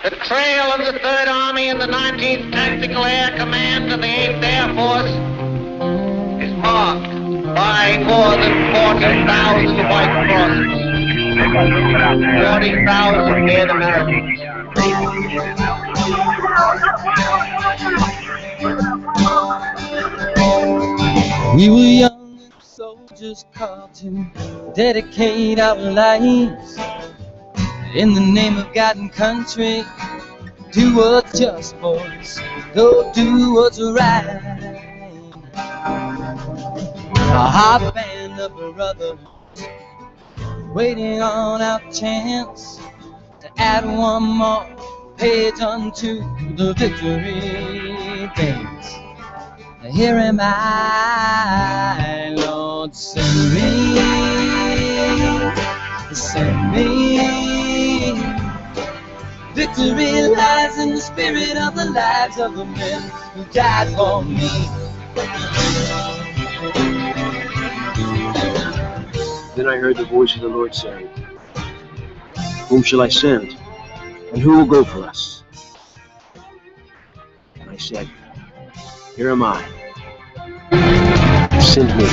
The trail of the 3rd Army and the 19th Tactical Air Command of the 8th Air Force is marked by more than 40,000 white crosses. 40,000 dead Americans. We were young soldiers called to dedicate our lives in the name of God and country. Do what's just, boys. Go do what's right. A hot band of brothers waiting on our chance to add one more page unto the victory dance. Here am I, Lord, send me, send me. Victory lies in the spirit of the lives of the men who died for me. Then I heard the voice of the Lord saying, whom shall I send, and who will go for us? And I said, here am I. Send me.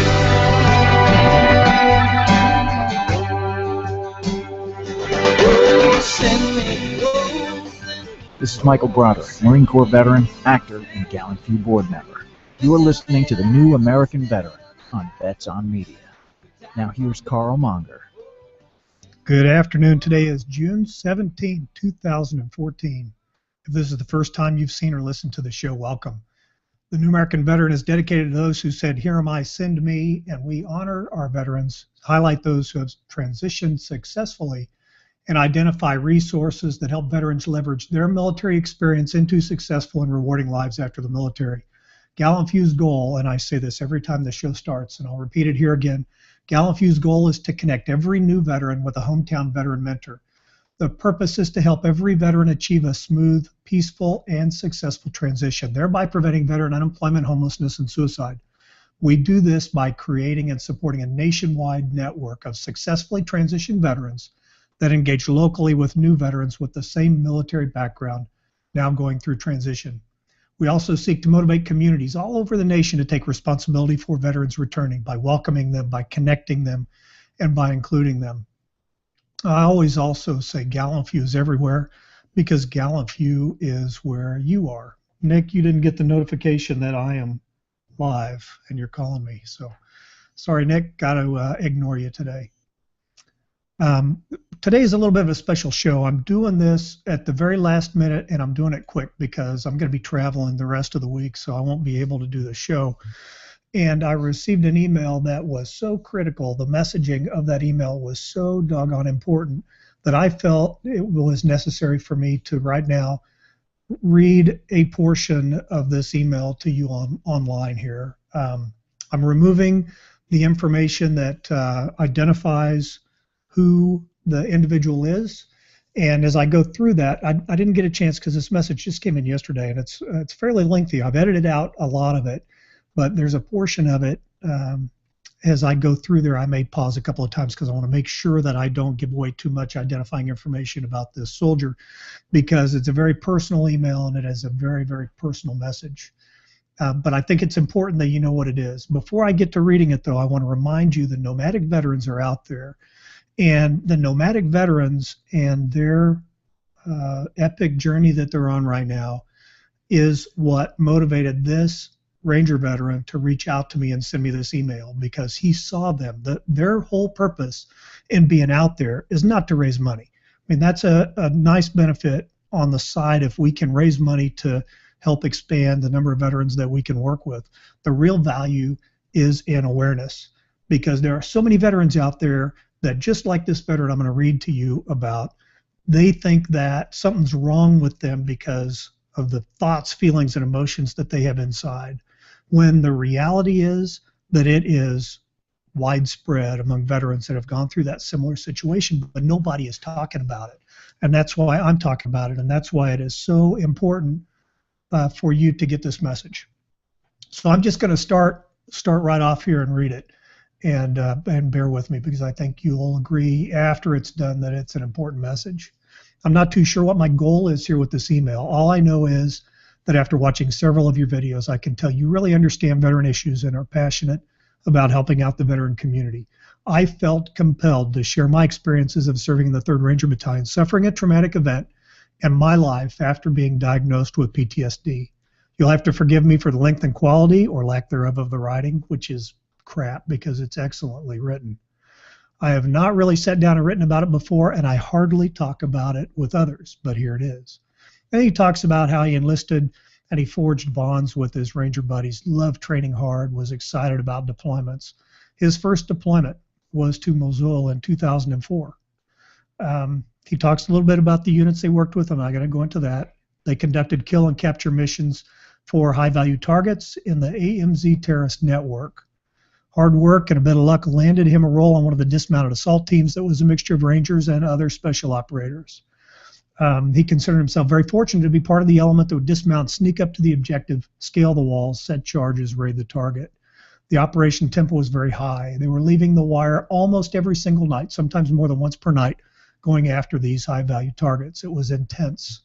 This is Michael Broderick, Marine Corps veteran, actor, and Gallant Few board member. You are listening to the New American Veteran on Vets on Media. Now here's Carl Monger. Good afternoon. Today is June 17, 2014. If this is the first time you've seen or listened to the show, welcome. The New American Veteran is dedicated to those who said, here am I, send me, and we honor our veterans, highlight those who have transitioned successfully, and identify resources that help veterans leverage their military experience into successful and rewarding lives after the military. Gallant Few's goal, and I say this every time the show starts, and I'll repeat it here again, Gallant Few's goal is to connect every new veteran with a hometown veteran mentor. The purpose is to help every veteran achieve a smooth, peaceful, and successful transition, thereby preventing veteran unemployment, homelessness, and suicide. We do this by creating and supporting a nationwide network of successfully transitioned veterans that engage locally with new veterans with the same military background now going through transition. We also seek to motivate communities all over the nation to take responsibility for veterans returning by welcoming them, by connecting them, and by including them. I always also say Gallant Few is everywhere because Gallant Few is where you are. Nick, you didn't get the notification that I am live and you're calling me. So sorry, Nick, got to ignore you today. Today is a little bit of a special show. I'm doing this at the very last minute and I'm doing it quick because I'm going to be traveling the rest of the week, so I won't be able to do the show. And I received an email that was so critical, the messaging of that email was so doggone important that I felt it was necessary for me to right now read a portion of this email to you online here. I'm removing the information that identifies who the individual is, and as I go through that, I didn't get a chance because this message just came in yesterday, and it's fairly lengthy. I've edited out a lot of it, but there's a portion of it, as I go through there, I may pause a couple of times because I want to make sure that I don't give away too much identifying information about this soldier, because it's a very personal email and it has a very, very personal message. But I think it's important that you know what it is. Before I get to reading it, though, I want to remind you that nomadic veterans are out there, and the nomadic veterans and their epic journey that they're on right now is what motivated this Ranger veteran to reach out to me and send me this email, because he saw them. Their whole purpose in being out there is not to raise money. I mean, that's a nice benefit on the side if we can raise money to help expand the number of veterans that we can work with. The real value is in awareness, because there are so many veterans out there that, just like this veteran I'm going to read to you about, they think that something's wrong with them because of the thoughts, feelings, and emotions that they have inside, when the reality is that it is widespread among veterans that have gone through that similar situation, but nobody is talking about it. And that's why I'm talking about it, and that's why it is so important for you to get this message. So I'm just going to start right off here and read it, and bear with me, because I think you'll agree after it's done that it's an important message. I'm not too sure what my goal is here with this email. All I know is that after watching several of your videos, I can tell you really understand veteran issues and are passionate about helping out the veteran community. I felt compelled to share my experiences of serving in the 3rd Ranger Battalion, suffering a traumatic event, and my life after being diagnosed with PTSD. You'll have to forgive me for the length and quality, or lack thereof, of the writing, which is crap because it's excellently written. I have not really sat down and written about it before, and I hardly talk about it with others, but here it is. And he talks about how he enlisted and he forged bonds with his Ranger buddies, loved training hard, was excited about deployments. His first deployment was to Mosul in 2004. He talks a little bit about the units they worked with. I'm not going to go into that. They conducted kill and capture missions for high-value targets in the AMZ terrorist network. Hard work and a bit of luck landed him a role on one of the dismounted assault teams that was a mixture of Rangers and other special operators. He considered himself very fortunate to be part of the element that would dismount, sneak up to the objective, scale the walls, set charges, raid the target. The operation tempo was very high. They were leaving the wire almost every single night, sometimes more than once per night, going after these high-value targets. It was intense.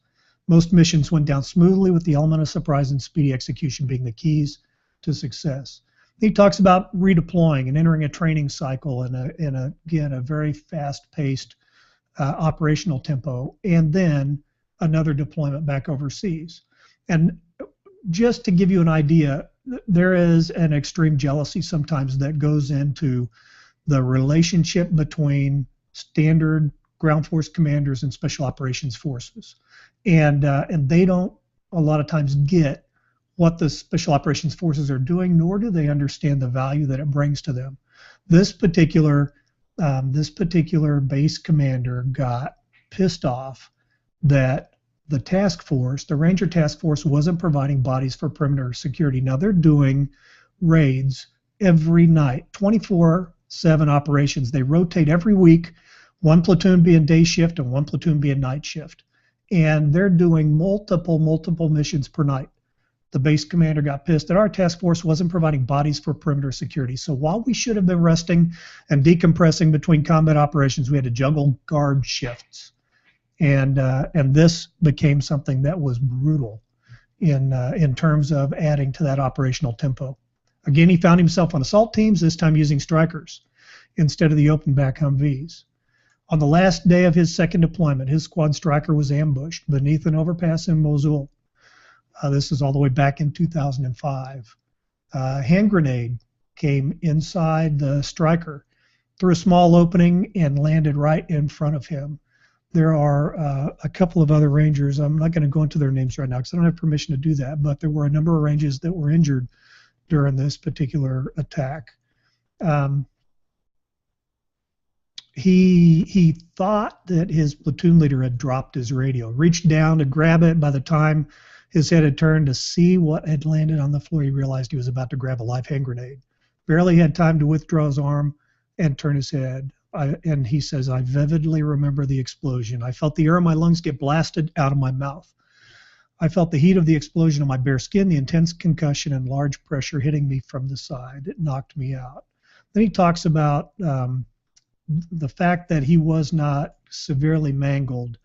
Most missions went down smoothly, with the element of surprise and speedy execution being the keys to success. He talks about redeploying and entering a training cycle in again, a very fast-paced operational tempo, and then another deployment back overseas. And just to give you an idea, there is an extreme jealousy sometimes that goes into the relationship between standard ground force commanders and special operations forces, and they don't a lot of times get what the special operations forces are doing, nor do they understand the value that it brings to them. This particular base commander got pissed off that the task force, the Ranger task force, wasn't providing bodies for perimeter security. Now they're doing raids every night, 24/7 operations. They rotate every week, one platoon being day shift and one platoon being night shift. And they're doing multiple missions per night. The base commander got pissed that our task force wasn't providing bodies for perimeter security. So while we should have been resting and decompressing between combat operations, we had to juggle guard shifts. And this became something that was brutal in terms of adding to that operational tempo. Again, he found himself on assault teams, this time using Strykers instead of the open back Humvees. On the last day of his second deployment, his squad Stryker was ambushed beneath an overpass in Mosul. This is all the way back in 2005. Hand grenade came inside the Stryker through a small opening and landed right in front of him. There are a couple of other Rangers. I'm not going to go into their names right now because I don't have permission to do that, but there were a number of Rangers that were injured during this particular attack. He thought that his platoon leader had dropped his radio, reached down to grab it. By the time his head had turned to see what had landed on the floor, he realized he was about to grab a live hand grenade. Barely had time to withdraw his arm and turn his head. And he says, I vividly remember the explosion. I felt the air in my lungs get blasted out of my mouth. I felt the heat of the explosion on my bare skin, the intense concussion and large pressure hitting me from the side. It knocked me out. Then he talks about the fact that he was not severely mangled.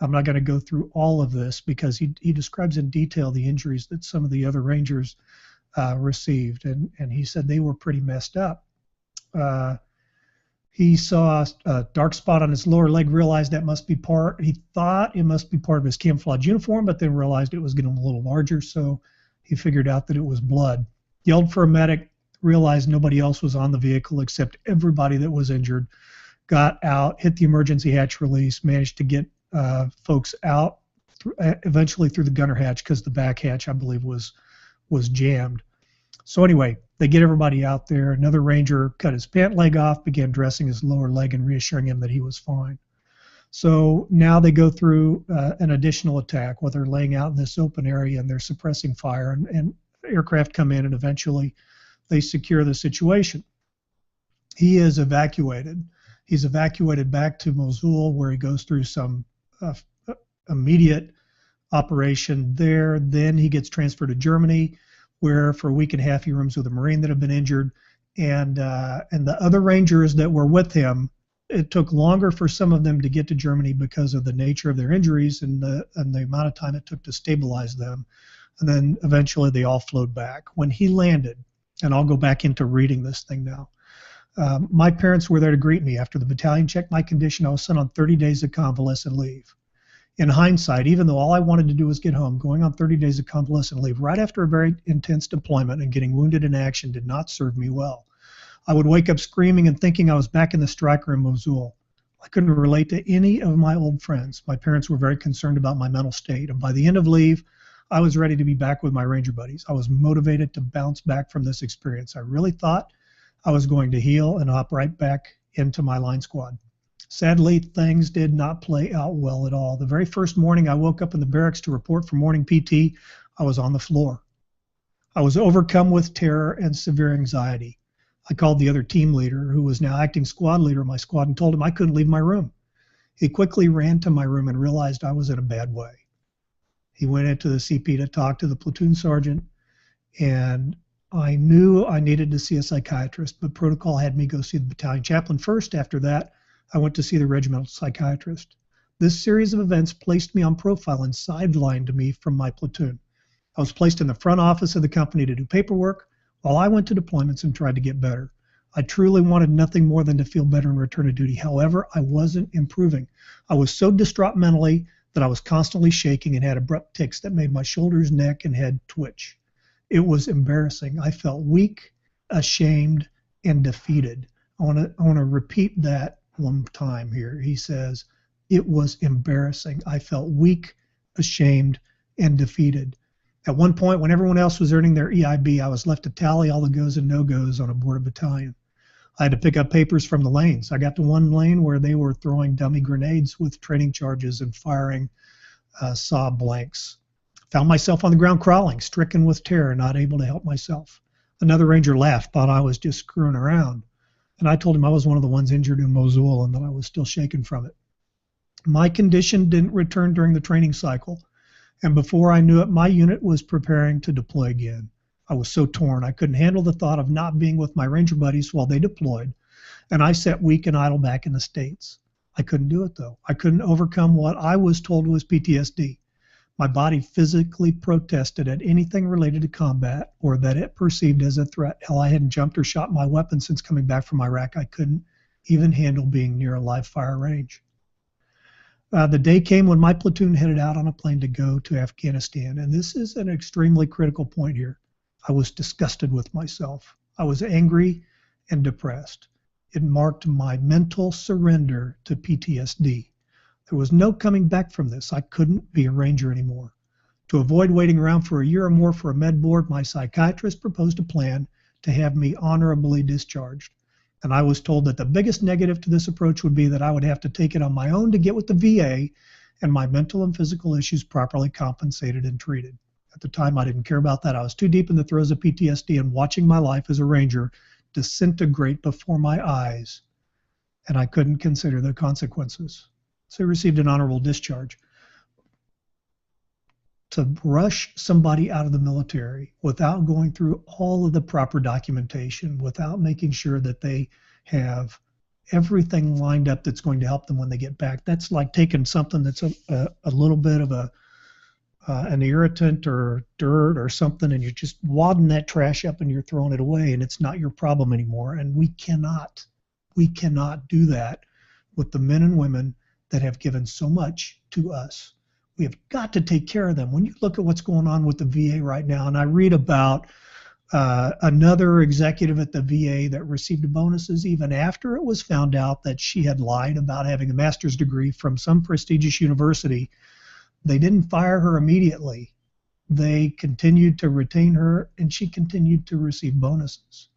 I'm not going to go through all of this because he describes in detail the injuries that some of the other Rangers received, and he said they were pretty messed up. He saw a dark spot on his lower leg, realized that must be he thought it must be part of his camouflage uniform, but then realized it was getting a little larger, so he figured out that it was blood. Yelled for a medic, realized nobody else was on the vehicle except everybody that was injured, got out, hit the emergency hatch release, managed to get folks out eventually through the gunner hatch because the back hatch, I believe, was jammed. So anyway, they get everybody out there. Another Ranger cut his pant leg off, began dressing his lower leg and reassuring him that he was fine. So now they go through an additional attack where they're laying out in this open area and they're suppressing fire, and aircraft come in and eventually they secure the situation. He is evacuated. He's evacuated back to Mosul, where he goes through some immediate operation there. Then he gets transferred to Germany, where for a week and a half he rooms with a Marine that had been injured, and the other Rangers that were with him it took longer for some of them to get to Germany because of the nature of their injuries and the amount of time it took to stabilize them. And then eventually they all flowed back. When he landed, and I'll go back into reading this thing now, my parents were there to greet me. After the battalion checked my condition, I was sent on 30 days of convalescent leave. In hindsight, even though all I wanted to do was get home, going on 30 days of convalescent leave right after a very intense deployment and getting wounded in action did not serve me well. I would wake up screaming and thinking I was back in the striker in Mosul. I couldn't relate to any of my old friends. My parents were very concerned about my mental state, and by the end of leave, I was ready to be back with my Ranger buddies. I was motivated to bounce back from this experience. I really thought I was going to heal and hop right back into my line squad. Sadly, things did not play out well at all. The very first morning I woke up in the barracks to report for morning PT, I was on the floor. I was overcome with terror and severe anxiety. I called the other team leader, who was now acting squad leader of my squad, and told him I couldn't leave my room. He quickly ran to my room and realized I was in a bad way. He went into the CP to talk to the platoon sergeant, and I knew I needed to see a psychiatrist, but protocol had me go see the battalion chaplain first. After that, I went to see the regimental psychiatrist. This series of events placed me on profile and sidelined me from my platoon. I was placed in the front office of the company to do paperwork while I went to deployments and tried to get better. I truly wanted nothing more than to feel better and return to duty. However, I wasn't improving. I was so distraught mentally that I was constantly shaking and had abrupt tics that made my shoulders, neck, and head twitch. It was embarrassing. I felt weak, ashamed, and defeated. I want to repeat that one time here. He says, it was embarrassing. I felt weak, ashamed, and defeated. At one point, when everyone else was earning their EIB, I was left to tally all the goes and no-goes on a board of battalion. I had to pick up papers from the lanes. I got to one lane where they were throwing dummy grenades with training charges and firing saw blanks. Found myself on the ground crawling, stricken with terror, not able to help myself. Another ranger laughed, thought I was just screwing around. And I told him I was one of the ones injured in Mosul and that I was still shaken from it. My condition didn't return during the training cycle, and before I knew it, my unit was preparing to deploy again. I was so torn, I couldn't handle the thought of not being with my Ranger buddies while they deployed, and I sat weak and idle back in the States. I couldn't do it, though. I couldn't overcome what I was told was PTSD. My body physically protested at anything related to combat or that it perceived as a threat. Hell, I hadn't jumped or shot my weapon since coming back from Iraq. I couldn't even handle being near a live fire range. The day came when my platoon headed out on a plane to go to Afghanistan, and this is an extremely critical point here. I was disgusted with myself. I was angry and depressed. It marked my mental surrender to PTSD. There was no coming back from this. I couldn't be a ranger anymore. To avoid waiting around for a year or more for a med board, my psychiatrist proposed a plan to have me honorably discharged. And I was told that the biggest negative to this approach would be that I would have to take it on my own to get with the VA and my mental and physical issues properly compensated and treated. At the time, I didn't care about that. I was too deep in the throes of PTSD and watching my life as a ranger disintegrate before my eyes, and I couldn't consider the consequences. So I received an honorable discharge. To rush somebody out of the military without going through all of the proper documentation, without making sure that they have everything lined up that's going to help them when they get back, that's like taking something that's a little bit of an irritant or dirt or something, and you're just wadding that trash up and you're throwing it away, and it's not your problem anymore. And we cannot do that with the men and women that have given so much to us. We have got to take care of them. When you look at what's going on with the VA right now, and I read about another executive at the VA that received bonuses even after it was found out that she had lied about having a master's degree from some prestigious university. They didn't fire her immediately. They continued to retain her, and she continued to receive bonuses.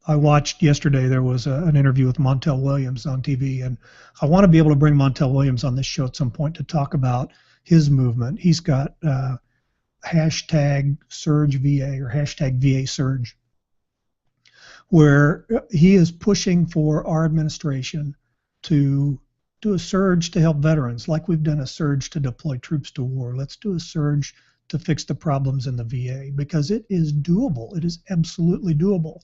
I watched yesterday, there was an interview with Montel Williams on TV, and I want to be able to bring Montel Williams on this show at some point to talk about his movement. He's got hashtag Surge VA or hashtag VA Surge, where he is pushing for our administration to do a surge to help veterans, like we've done a surge to deploy troops to war. Let's do a surge to fix the problems in the VA, because it is doable. It is absolutely doable.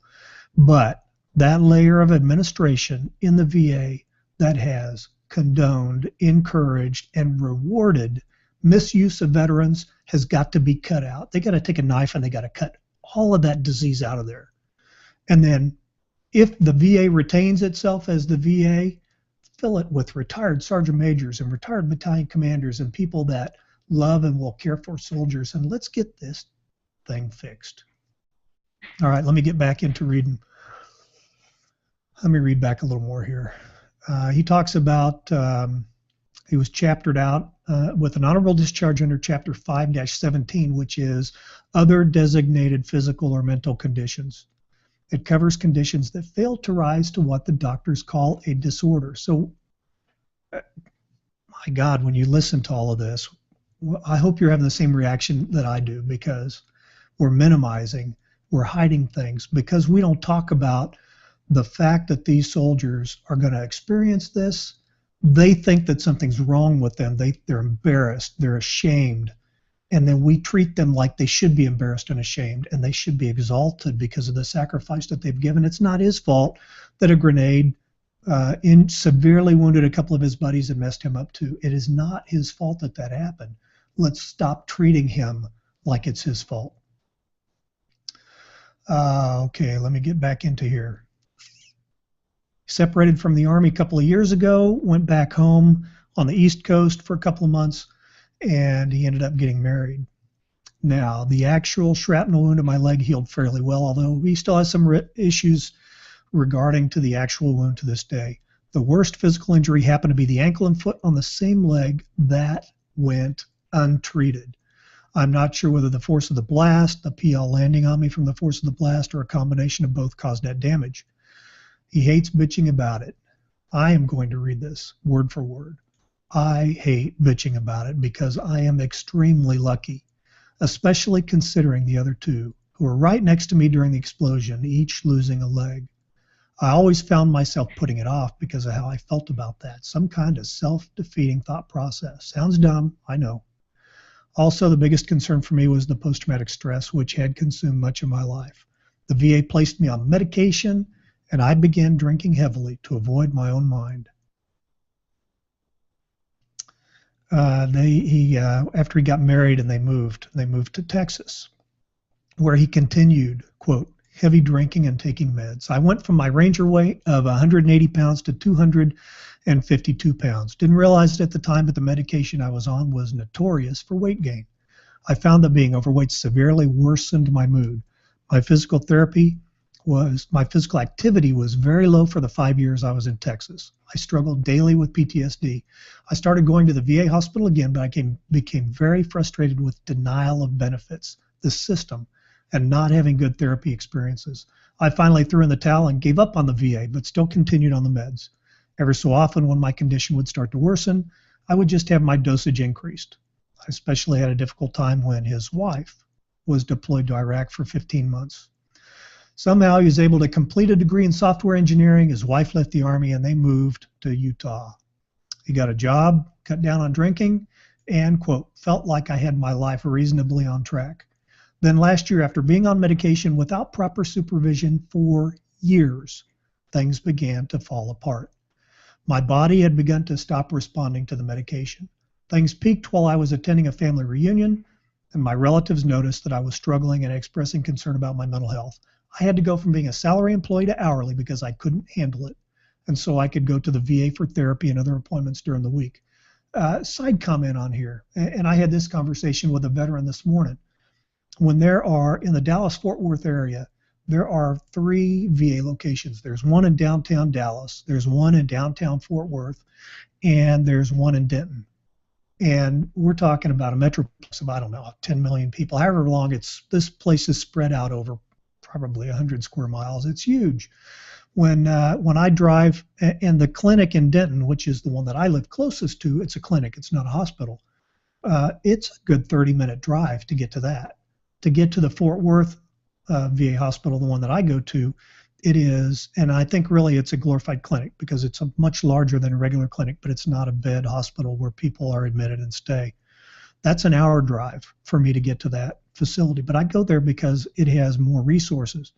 But that layer of administration in the VA that has condoned, encouraged, and rewarded misuse of veterans has got to be cut out. They got to take a knife and they got to cut all of that disease out of there. And then if the VA retains itself as the VA, fill it with retired sergeant majors and retired battalion commanders and people that love and will care for soldiers, and let's get this thing fixed. All right, let me get back into reading. Let me read back a little more here. He talks about, he was chaptered out with an honorable discharge under Chapter 5-17, which is other designated physical or mental conditions. It covers conditions that fail to rise to what the doctors call a disorder. So, my God, when you listen to all of this, I hope you're having the same reaction that I do, because we're minimizing, we're hiding things, because we don't talk about the fact that these soldiers are going to experience this. They think that something's wrong with them. They're embarrassed, they're ashamed, and then we treat them like they should be embarrassed and ashamed, and they should be exalted because of the sacrifice that they've given. It's not his fault that a grenade severely wounded a couple of his buddies and messed him up too. It is not his fault that that happened. Let's stop treating him like it's his fault. Okay, let me get back into here. Separated from the Army a couple of years ago, went back home on the East Coast for a couple of months, and he ended up getting married. Now, the actual shrapnel wound in my leg healed fairly well, although he still has some issues regarding to the actual wound to this day. The worst physical injury happened to be the ankle and foot on the same leg that went untreated. I'm not sure whether the force of the blast, the PL landing on me from the force of the blast, or a combination of both caused that damage. He hates bitching about it. I am going to read this word for word. I hate bitching about it because I am extremely lucky, especially considering the other two who were right next to me during the explosion, each losing a leg. I always found myself putting it off because of how I felt about that. Some kind of self-defeating thought process. Sounds dumb, I know. Also, the biggest concern for me was the post-traumatic stress, which had consumed much of my life. The VA placed me on medication, and I began drinking heavily to avoid my own mind. After he got married and they moved to Texas, where he continued, quote, heavy drinking and taking meds. I went from my Ranger weight of 180 pounds to 252 pounds. Didn't realize it at the time, but the medication I was on was notorious for weight gain. I found that being overweight severely worsened my mood. My physical activity was very low for the 5 years I was in Texas. I struggled daily with PTSD. I started going to the VA hospital again, but I became very frustrated with denial of benefits, the system, and not having good therapy experiences. I finally threw in the towel and gave up on the VA, but still continued on the meds. Every so often, when my condition would start to worsen, I would just have my dosage increased. I especially had a difficult time when his wife was deployed to Iraq for 15 months. Somehow he was able to complete a degree in software engineering. His wife left the Army and they moved to Utah. He got a job, cut down on drinking, and, quote, felt like I had my life reasonably on track. Then last year, after being on medication without proper supervision for years, things began to fall apart. My body had begun to stop responding to the medication. Things peaked while I was attending a family reunion, and my relatives noticed that I was struggling and expressing concern about my mental health. I had to go from being a salary employee to hourly because I couldn't handle it, and so I could go to the VA for therapy and other appointments during the week. Side comment on here, and I had this conversation with a veteran this morning. When there are, in the Dallas-Fort Worth area, there are 3 VA locations. There's one in downtown Dallas, there's one in downtown Fort Worth, and there's one in Denton. And we're talking about a metroplex of, I don't know, 10 million people, however long this place is spread out over probably 100 square miles. It's huge. When I drive, and the clinic in Denton, which is the one that I live closest to, it's a clinic, it's not a hospital. It's a good 30-minute drive to get to that. To get to the Fort Worth VA hospital, the one that I go to, it is, and I think really it's a glorified clinic because it's much larger than a regular clinic, but it's not a bed hospital where people are admitted and stay. That's an hour drive for me to get to that facility, but I go there because it has more resources.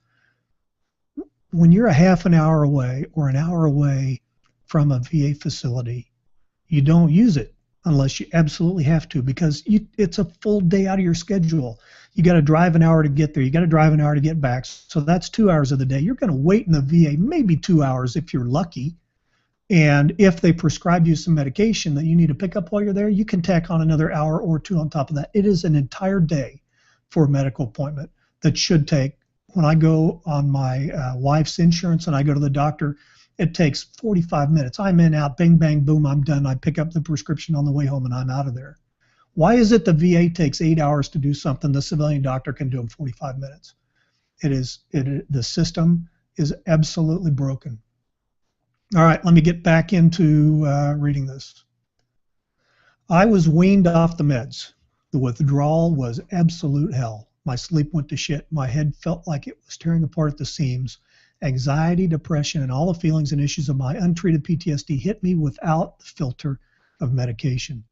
When you're a half an hour away or an hour away from a VA facility, you don't use it unless you absolutely have to, because it's a full day out of your schedule. You got to drive an hour to get there. You got to drive an hour to get back. So that's 2 hours of the day. You're going to wait in the VA maybe 2 hours if you're lucky. And if they prescribe you some medication that you need to pick up while you're there, you can tack on another hour or two on top of that. It is an entire day for a medical appointment that should take, when I go on my wife's insurance and I go to the doctor, it takes 45 minutes. I'm in, out, bing, bang, boom, I'm done. I pick up the prescription on the way home and I'm out of there. Why is it the VA takes 8 hours to do something the civilian doctor can do in 45 minutes? The system is absolutely broken. All right, let me get back into reading this. I was weaned off the meds. The withdrawal was absolute hell. My sleep went to shit. My head felt like it was tearing apart at the seams. Anxiety, depression, and all the feelings and issues of my untreated PTSD hit me without the filter of medication.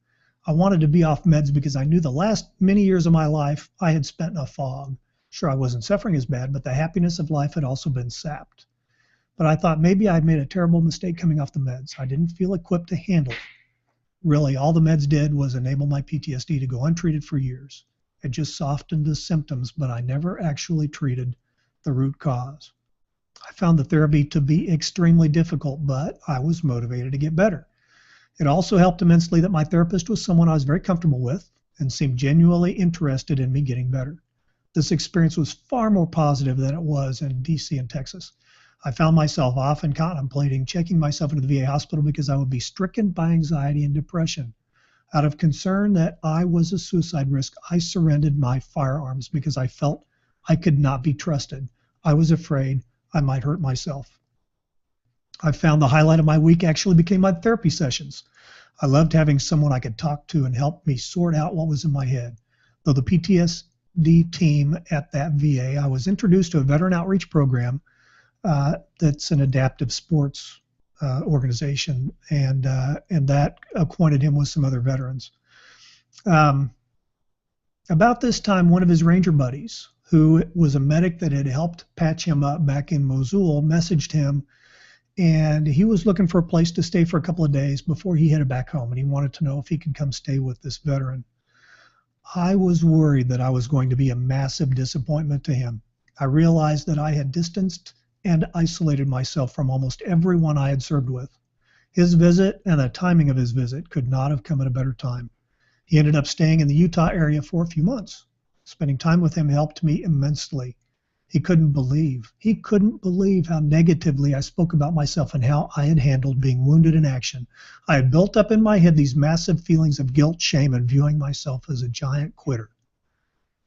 I wanted to be off meds because I knew the last many years of my life I had spent in a fog. Sure, I wasn't suffering as bad, but the happiness of life had also been sapped. But I thought maybe I'd made a terrible mistake coming off the meds. I didn't feel equipped to handle it. Really, all the meds did was enable my PTSD to go untreated for years. It just softened the symptoms, but I never actually treated the root cause. I found the therapy to be extremely difficult, but I was motivated to get better. It also helped immensely that my therapist was someone I was very comfortable with and seemed genuinely interested in me getting better. This experience was far more positive than it was in DC and Texas. I found myself often contemplating checking myself into the VA hospital because I would be stricken by anxiety and depression. Out of concern that I was a suicide risk, I surrendered my firearms because I felt I could not be trusted. I was afraid I might hurt myself. I found the highlight of my week actually became my therapy sessions. I loved having someone I could talk to and help me sort out what was in my head. Though the PTSD team at that VA, I was introduced to a veteran outreach program that's an adaptive sports organization, and that acquainted him with some other veterans. About this time, one of his Ranger buddies, who was a medic that had helped patch him up back in Mosul, messaged him, and he was looking for a place to stay for a couple of days before he headed back home, and he wanted to know if he could come stay with this veteran. I was worried that I was going to be a massive disappointment to him. I realized that I had distanced and isolated myself from almost everyone I had served with. His visit and the timing of his visit could not have come at a better time. He ended up staying in the Utah area for a few months. Spending time with him helped me immensely. He couldn't believe how negatively I spoke about myself and how I had handled being wounded in action. I had built up in my head these massive feelings of guilt, shame, and viewing myself as a giant quitter.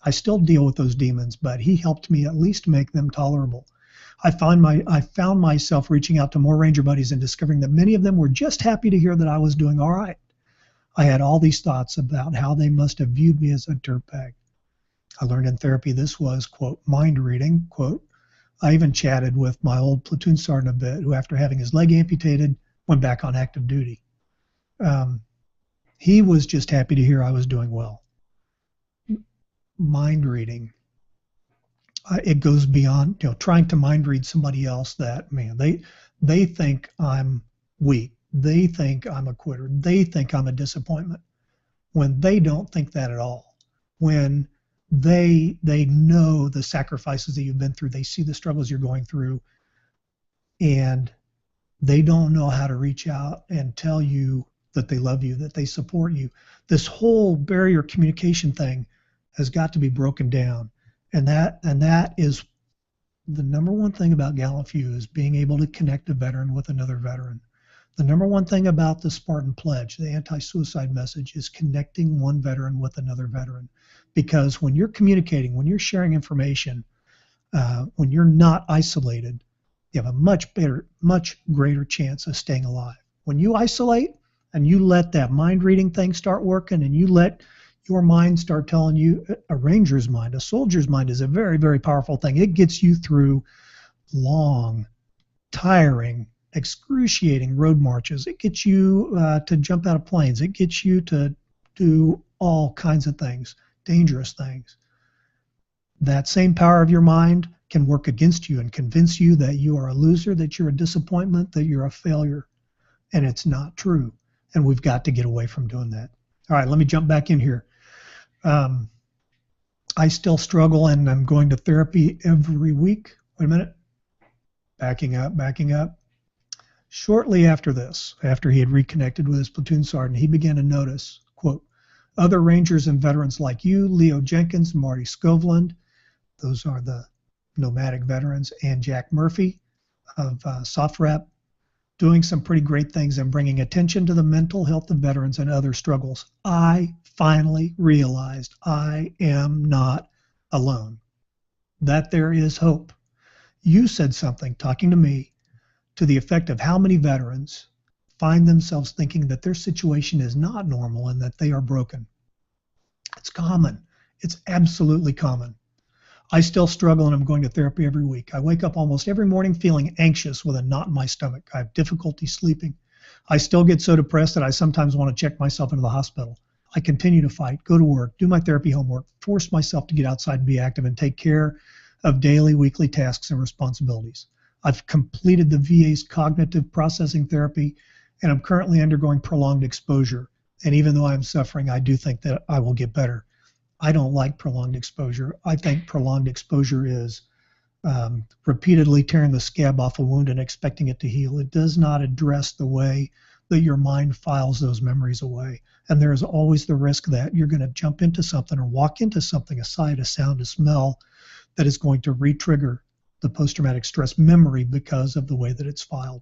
I still deal with those demons, but he helped me at least make them tolerable. I found myself reaching out to more Ranger buddies and discovering that many of them were just happy to hear that I was doing all right. I had all these thoughts about how they must have viewed me as a dirtbag. I learned in therapy this was, quote, mind reading, quote. I even chatted with my old platoon sergeant a bit, who after having his leg amputated, went back on active duty. He was just happy to hear I was doing well. Mind reading. It goes beyond, trying to mind read somebody else that, man, they think I'm weak. They think I'm a quitter. They think I'm a disappointment, when they don't think that at all. When they know the sacrifices that you've been through, they see the struggles you're going through, and they don't know how to reach out and tell you that they love you, that they support you. This whole barrier communication thing has got to be broken down. And that is the number one thing about Gallant Few, is being able to connect a veteran with another veteran. The number one thing about the Spartan Pledge, the anti-suicide message, is connecting one veteran with another veteran. Because when you're communicating, when you're sharing information, when you're not isolated, you have a much greater chance of staying alive. When you isolate and you let that mind reading thing start working, and you let your mind start telling you, a Ranger's mind, a soldier's mind is a very, very powerful thing. It gets you through long, tiring, excruciating road marches. It gets you to jump out of planes. It gets you to do all kinds of things, dangerous things. That same power of your mind can work against you and convince you that you are a loser, that you're a disappointment, that you're a failure. And it's not true. And we've got to get away from doing that. All right, let me jump back in here. I still struggle, and I'm going to therapy every week. Wait a minute. Backing up. Shortly after this, after he had reconnected with his platoon sergeant, he began to notice, quote, other Rangers and veterans like you, Leo Jenkins, Marty Skovland, those are the nomadic veterans, and Jack Murphy of SOFREP, doing some pretty great things and bringing attention to the mental health of veterans and other struggles. I finally realized I am not alone, that there is hope. You said something, talking to me, to the effect of how many veterans find themselves thinking that their situation is not normal and that they are broken. It's common. It's absolutely common. I still struggle, and I'm going to therapy every week. I wake up almost every morning feeling anxious with a knot in my stomach. I have difficulty sleeping. I still get so depressed that I sometimes want to check myself into the hospital. I continue to fight, go to work, do my therapy homework, force myself to get outside and be active and take care of daily, weekly tasks and responsibilities. I've completed the VA's cognitive processing therapy, and I'm currently undergoing prolonged exposure. And even though I'm suffering, I do think that I will get better. I don't like prolonged exposure. I think prolonged exposure is repeatedly tearing the scab off a wound and expecting it to heal. It does not address the way that your mind files those memories away. And there is always the risk that you're going to jump into something or walk into something, a sight, a sound, a smell, that is going to re-trigger the post-traumatic stress memory because of the way that it's filed.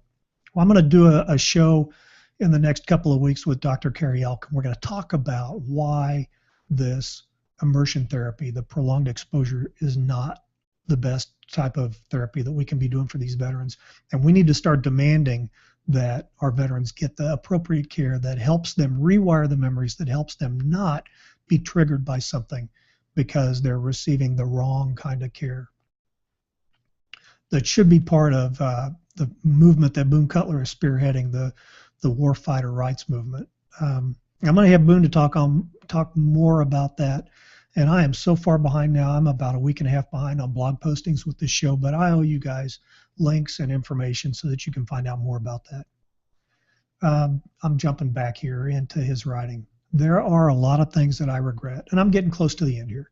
Well, I'm going to do a show in the next couple of weeks with Dr. Carrie Elk, and we're going to talk about why this immersion therapy, the prolonged exposure, is not the best type of therapy that we can be doing for these veterans. And we need to start demanding that our veterans get the appropriate care that helps them rewire the memories, that helps them not be triggered by something because they're receiving the wrong kind of care. That should be part of the movement that Boone Cutler is spearheading, the warfighter rights movement. I'm going to have Boone to talk more about that. And I am so far behind now. I'm about a week and a half behind on blog postings with this show, but I owe you guys links and information so that you can find out more about that. I'm jumping back here into his writing. There are a lot of things that I regret, and I'm getting close to the end here.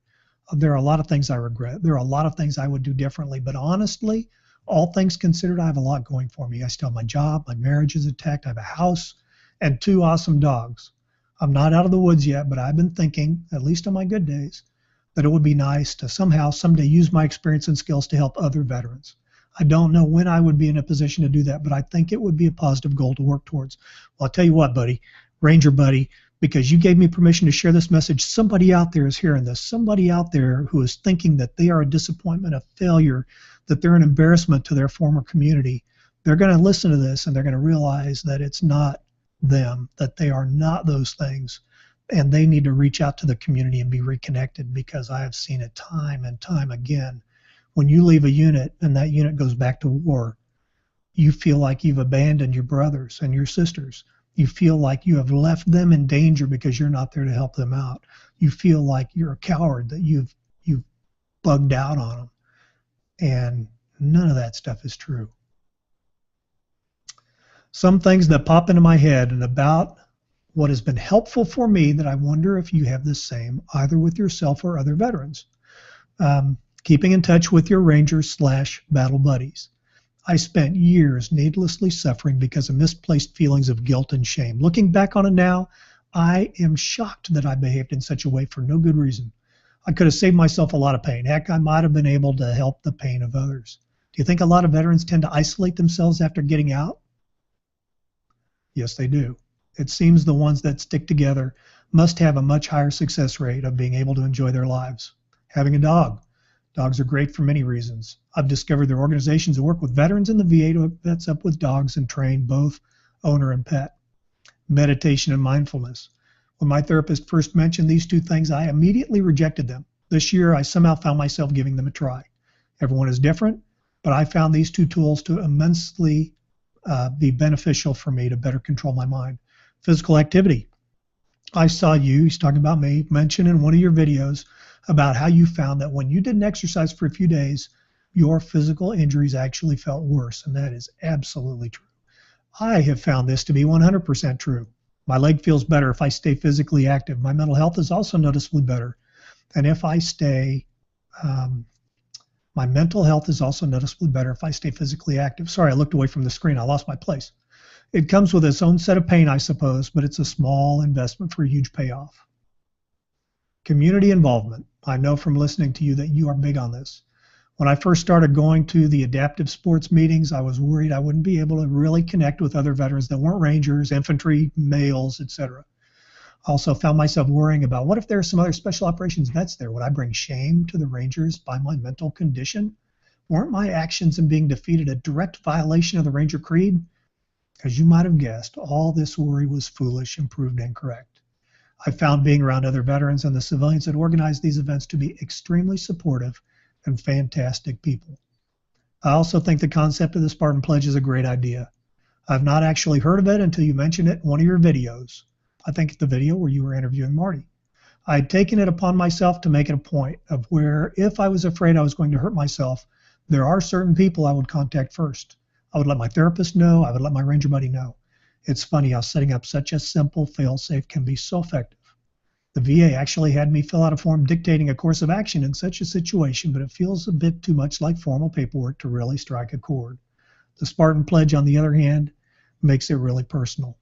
There are a lot of things I regret. There are a lot of things I would do differently, but honestly, all things considered, I have a lot going for me. I still have my job, my marriage is intact, I have a house, and 2 awesome dogs. I'm not out of the woods yet, but I've been thinking, at least on my good days, that it would be nice to somehow, someday use my experience and skills to help other veterans. I don't know when I would be in a position to do that, but I think it would be a positive goal to work towards. Well, I'll tell you what, buddy, Ranger buddy, because you gave me permission to share this message, somebody out there is hearing this. Somebody out there who is thinking that they are a disappointment, a failure, that they're an embarrassment to their former community. They're going to listen to this, and they're going to realize that it's not them, that they are not those things, and they need to reach out to the community and be reconnected, because I have seen it time and time again. When you leave a unit and that unit goes back to war, you feel like you've abandoned your brothers and your sisters. You feel like you have left them in danger because you're not there to help them out. You feel like you're a coward, that you've bugged out on them. And none of that stuff is true. Some things that pop into my head and about what has been helpful for me that I wonder if you have the same, either with yourself or other veterans. Keeping in touch with your Rangers/battle buddies. I spent years needlessly suffering because of misplaced feelings of guilt and shame. Looking back on it now, I am shocked that I behaved in such a way for no good reason. I could have saved myself a lot of pain. Heck, I might have been able to help the pain of others. Do you think a lot of veterans tend to isolate themselves after getting out? Yes, they do. It seems the ones that stick together must have a much higher success rate of being able to enjoy their lives. Having a dog. Dogs are great for many reasons. I've discovered there are organizations that work with veterans in the VA to hook vets up with dogs and train both owner and pet. Meditation and mindfulness. When my therapist first mentioned these 2 things, I immediately rejected them. This year, I somehow found myself giving them a try. Everyone is different, but I found these 2 tools to immensely be beneficial for me to better control my mind. Physical activity. I saw you, he's talking about me, mention in one of your videos about how you found that when you didn't exercise for a few days, your physical injuries actually felt worse, and that is absolutely true. I have found this to be 100% true. My leg feels better if I stay physically active. My mental health is also noticeably better. And if I stay, my mental health is also noticeably better if I stay physically active. Sorry, I looked away from the screen. I lost my place. It comes with its own set of pain, I suppose, but it's a small investment for a huge payoff. Community involvement. I know from listening to you that you are big on this. When I first started going to the adaptive sports meetings, I was worried I wouldn't be able to really connect with other veterans that weren't Rangers, infantry, males, etc. I also found myself worrying about what if there are some other special operations vets there? Would I bring shame to the Rangers by my mental condition? Weren't my actions in being defeated a direct violation of the Ranger Creed? As you might have guessed, all this worry was foolish and proved incorrect. I found being around other veterans and the civilians that organized these events to be extremely supportive and fantastic people. I also think the concept of the Spartan Pledge is a great idea. I've not actually heard of it until you mentioned it in one of your videos. I think the video where you were interviewing Marty. I had taken it upon myself to make it a point of where if I was afraid I was going to hurt myself, there are certain people I would contact first. I would let my therapist know. I would let my Ranger buddy know. It's funny how setting up such a simple fail-safe can be so effective. The VA actually had me fill out a form dictating a course of action in such a situation, but it feels a bit too much like formal paperwork to really strike a chord. The Spartan Pledge, on the other hand, makes it really personal.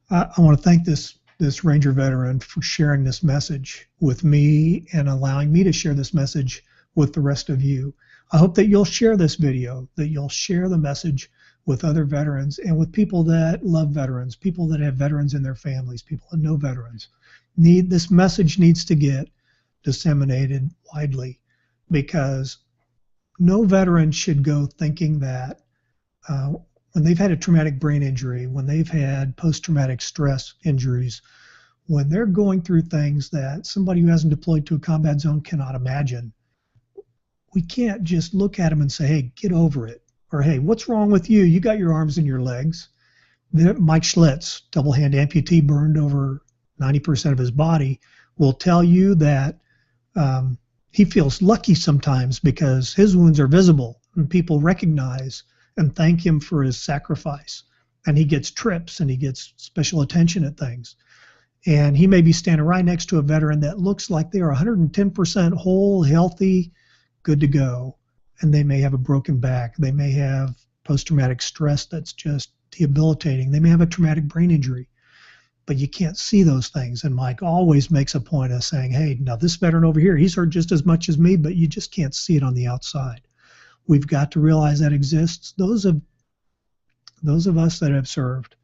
I want to thank this Ranger veteran for sharing this message with me and allowing me to share this message with the rest of you. I hope that you'll share this video, that you'll share the message with other veterans and with people that love veterans, people that have veterans in their families, people that know veterans. This message needs to get disseminated widely, because no veteran should go thinking that when they've had a traumatic brain injury, when they've had post-traumatic stress injuries, when they're going through things that somebody who hasn't deployed to a combat zone cannot imagine, we can't just look at them and say, hey, get over it. Or, hey, what's wrong with you? You got your arms and your legs. Mike Schlitz, double-hand amputee, burned over 90% of his body, will tell you that he feels lucky sometimes because his wounds are visible and people recognize and thank him for his sacrifice. And he gets trips and he gets special attention at things. And he may be standing right next to a veteran that looks like they are 110% whole, healthy, good to go. And they may have a broken back. They may have post-traumatic stress that's just debilitating. They may have a traumatic brain injury. But you can't see those things. And Mike always makes a point of saying, hey, now this veteran over here, he's hurt just as much as me, but you just can't see it on the outside. We've got to realize that exists. Those of us that have served,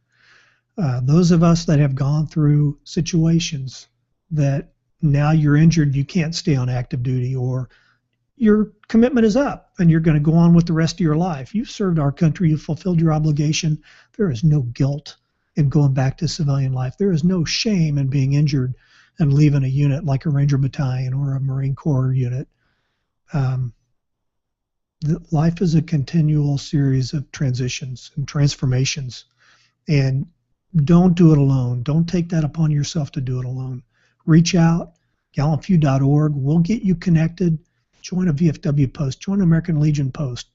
those of us that have gone through situations that now you're injured, you can't stay on active duty, or your commitment is up and you're going to go on with the rest of your life. You've served our country. You've fulfilled your obligation. There is no guilt in going back to civilian life. There is no shame in being injured and leaving a unit like a Ranger Battalion or a Marine Corps unit. Life is a continual series of transitions and transformations. And don't do it alone. Don't take that upon yourself to do it alone. Reach out, gallantfew.org. We'll get you connected. Join a VFW post. Join an American Legion post.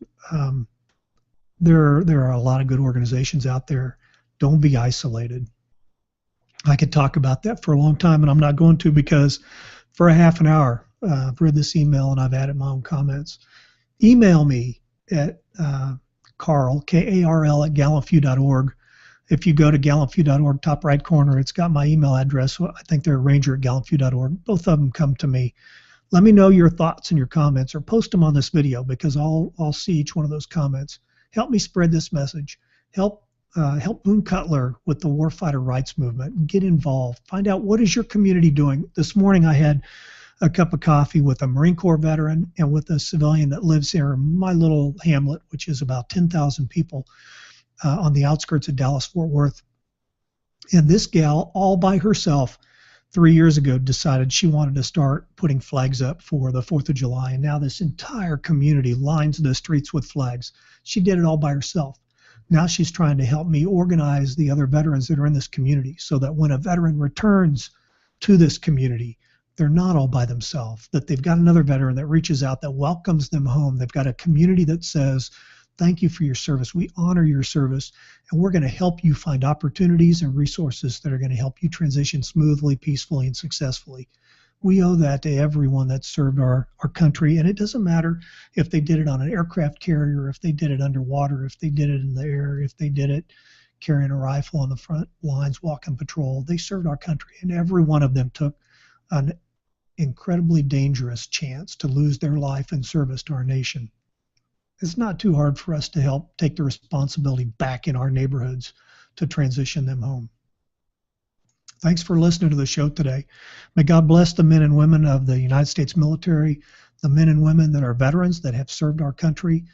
There are a lot of good organizations out there. Don't be isolated. I could talk about that for a long time, and I'm not going to, because for a half an hour, I've read this email and I've added my own comments. Email me at Karl, K-A-R-L, at gallantfew.org. If you go to gallantfew.org, top right corner, it's got my email address. I think they're ranger at gallantfew.org. Both of them come to me. Let me know your thoughts and your comments, or post them on this video, because I'll see each one of those comments. Help me spread this message. Help Boone Cutler with the Warfighter Rights Movement. Get involved. Find out, what is your community doing. This morning I had a cup of coffee with a Marine Corps veteran and with a civilian that lives here in my little hamlet, which is about 10,000 people on the outskirts of Dallas-Fort Worth. And this gal, all by herself, 3 years ago, decided she wanted to start putting flags up for the 4th of July. And now this entire community lines the streets with flags. She did it all by herself. Now she's trying to help me organize the other veterans that are in this community so that when a veteran returns to this community, they're not all by themselves, that they've got another veteran that reaches out, that welcomes them home. They've got a community that says, thank you for your service. We honor your service, and we're going to help you find opportunities and resources that are going to help you transition smoothly, peacefully, and successfully. We owe that to everyone that served our country, and it doesn't matter if they did it on an aircraft carrier, if they did it underwater, if they did it in the air, if they did it carrying a rifle on the front lines, walking patrol. They served our country, and every one of them took an incredibly dangerous chance to lose their life in service to our nation. It's not too hard for us to help take the responsibility back in our neighborhoods to transition them home. Thanks for listening to the show today. May God bless the men and women of the United States military, the men and women that are veterans that have served our country.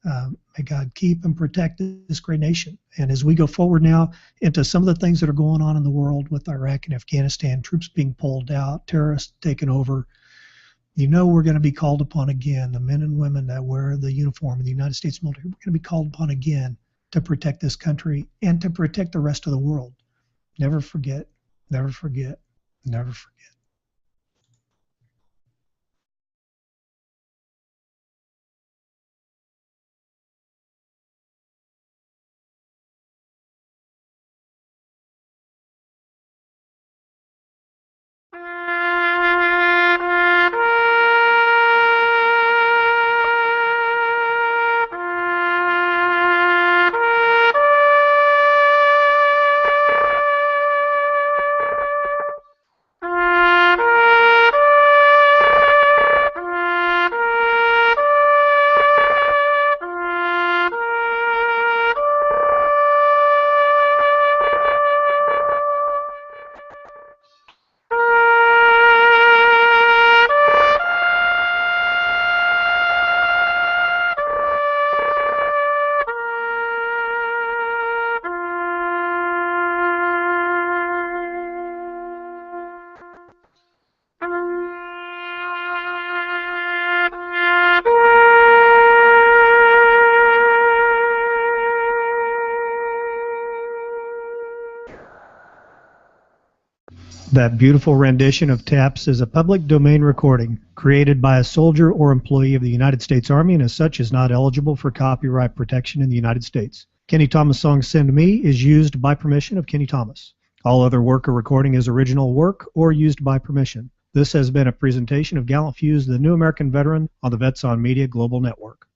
May God keep and protect this great nation. And as we go forward now into some of the things that are going on in the world with Iraq and Afghanistan, troops being pulled out, terrorists taking over, you know we're going to be called upon again, the men and women that wear the uniform of the United States military, we're going to be called upon again to protect this country and to protect the rest of the world. Never forget, never forget, never forget. That beautiful rendition of Taps is a public domain recording created by a soldier or employee of the United States Army, and as such is not eligible for copyright protection in the United States. Kenny Thomas' song Send Me is used by permission of Kenny Thomas. All other work or recording is original work or used by permission. This has been a presentation of Gallant Fuse, the New American Veteran, on the Vets on Media Global Network.